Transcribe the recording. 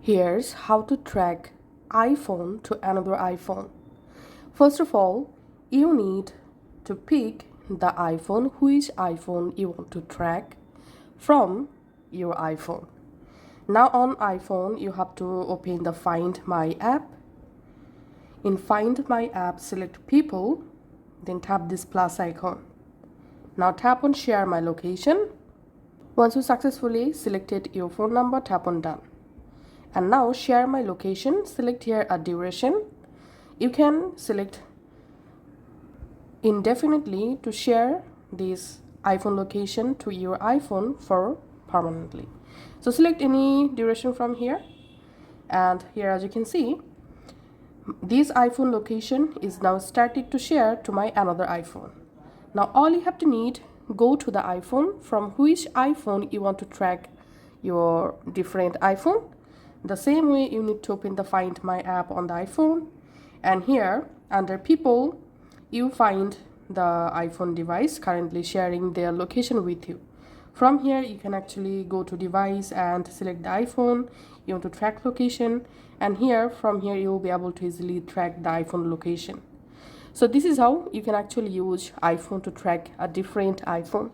Here's how to track iPhone to another iPhone. First of all, you need to pick the iPhone, which iPhone you want to track from your iPhone. Now on iPhone, you have to open the Find My app. In Find My app, select People, then tap this plus icon. Now tap on Share My Location. Once you successfully selected your phone number, tap on Done. And now share my location, select here a duration. You can select indefinitely to share this iPhone location to your iPhone for permanently. So select any duration from here, and here as you can see, this iPhone location is now started to share to my another iPhone. Now all you have to need, go to the iPhone from which iPhone you want to track your different iPhone. The same way, you need to open the Find My app on the iPhone, and here under People you find the iPhone device currently sharing their location with you. From here you can actually go to device and select the iPhone you want to track location, and from here you will be able to easily track the iPhone location. So this is how you can actually use iPhone to track a different iPhone.